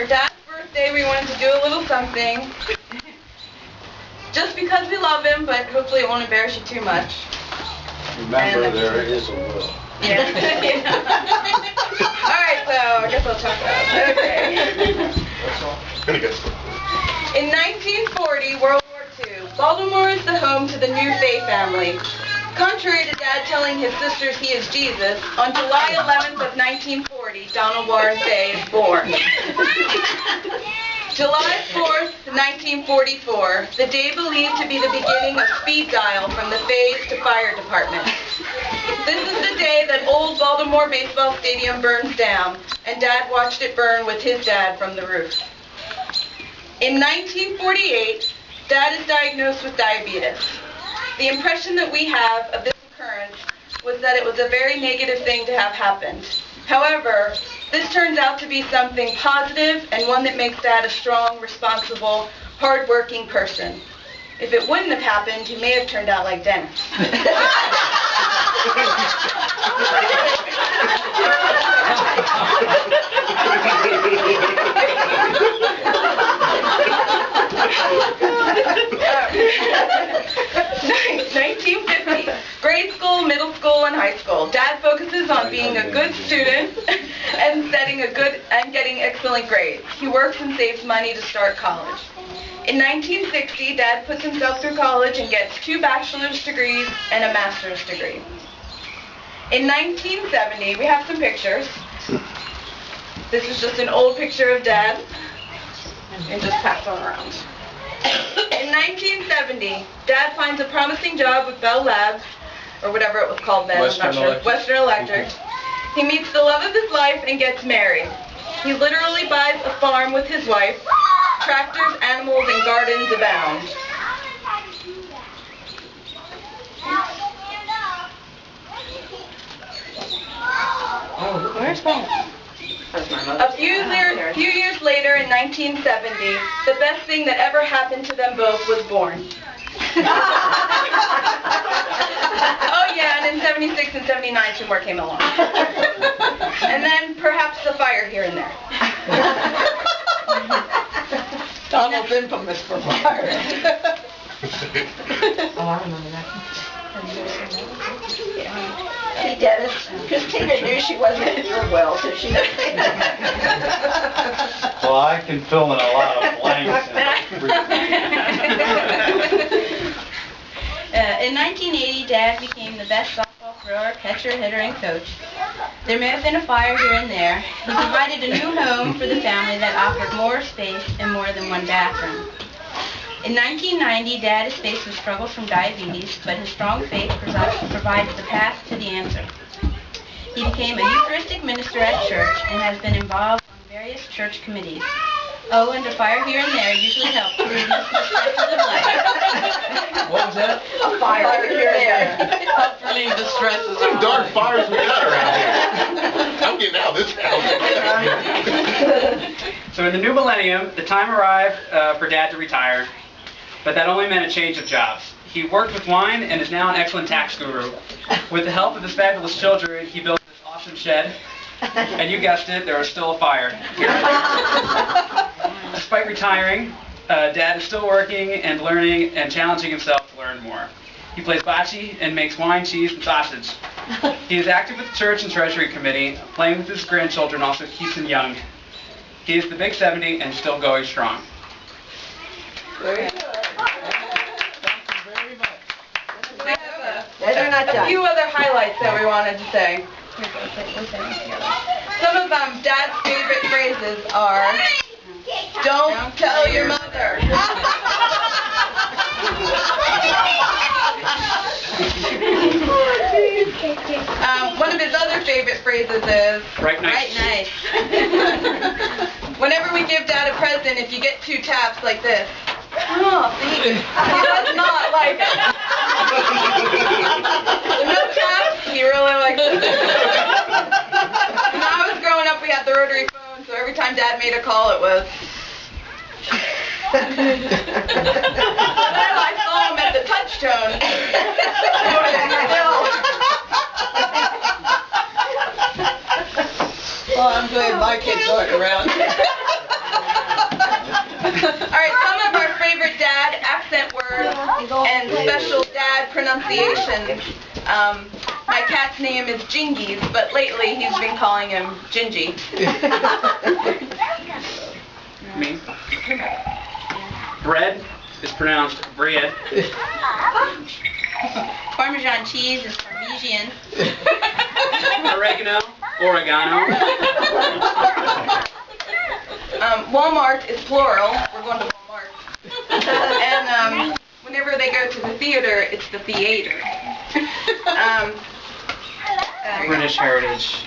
For Dad's birthday, we wanted to do a little something. Just because we love him, but hopefully it won't embarrass you too much. Remember, there is a will. Yeah. Alright, so I guess I'll talk about it. Okay. That's all. In 1940, World War II, Baltimore is the home to the New Faith family. Contrary to Dad telling his sisters he is Jesus, on July 11th of 1940, Donald Warren Day is born. July 4th, 1944, the day believed to be the beginning of speed dial from the phase to fire department. This is the day that old Baltimore baseball stadium burns down, and Dad watched it burn with his dad from the roof. In 1948, Dad is diagnosed with diabetes. The impression that we have of this occurrence was that it was a very negative thing to have happened. However, this turns out to be something positive and one that makes Dad a strong, responsible, hard-working person. If it wouldn't have happened, he may have turned out like Dennis. Grade school, middle school, and high school. Dad focuses on being a good student and getting excellent grades. He works and saves money to start college. In 1960, Dad puts himself through college and gets 2 bachelor's degrees and a master's degree. In 1970, we have some pictures. This is just an old picture of Dad, and just pass on around. In 1970, Dad finds a promising job with Bell Labs, or whatever it was called then, I'm not sure. Western Electric. He meets the love of his life and gets married. He literally buys a farm with his wife. Tractors, animals, and gardens abound. Oh, where's that? A few years later, in 1970, the best thing that ever happened to them both was born. Oh yeah, and in 76 and 79, 2 more came along. And then perhaps the fire here and there. Donald's infamous for fire. Oh, I remember that. Hey, Dennis, Christina knew she wasn't in your well, so she didn't say that. Well, I can fill in a lot of blanks. In 1980, Dad became the best softball thrower, catcher, hitter, and coach. There may have been a fire here and there. He provided a new home for the family that offered more space and more than one bathroom. In 1990, Dad is faced with struggles from diabetes, but his strong faith provided the path to the answer. He became a Eucharistic minister at church and has been involved on various church committees. Oh, and a fire here and there usually helps to reduce the stresses of life. What was that? A fire here and there. Help relieve the stresses. Some dark fires we got around here. I'm getting out of this house. So in the new millennium, the time arrived for Dad to retire, but that only meant a change of jobs. He worked with wine and is now an excellent tax guru. With the help of his fabulous children, he built this awesome shed, and you guessed it, there is still a fire. Despite retiring, Dad is still working and learning and challenging himself to learn more. He plays bocce and makes wine, cheese, and sausage. He is active with the church and treasury committee. Playing with his grandchildren also keeps him young. He is the big 70 and still going strong. Very good. We have They're not a done. few other highlights that we wanted to say. Some of Dad's favorite phrases are, "Don't tell your mother." One of his other favorite phrases is, Right nice. Right nice. whenever we give Dad a present, if you get 2 taps like this. Oh, see, he does not like it. No taps, he really likes it. When I was growing up, we had the rotary phone, so every time Dad made a call, it was. Then I saw him at the touch tone. Well, I'm glad my kids aren't around. special dad pronunciation. My cat's name is Jingies, but lately he's been calling him Gingy. Me. Bread is pronounced bread. Parmesan cheese is Parmesan. Oregano, oregano. Walmart is plural. We're going to Walmart. And whenever they go to the theater, it's the theater. British heritage.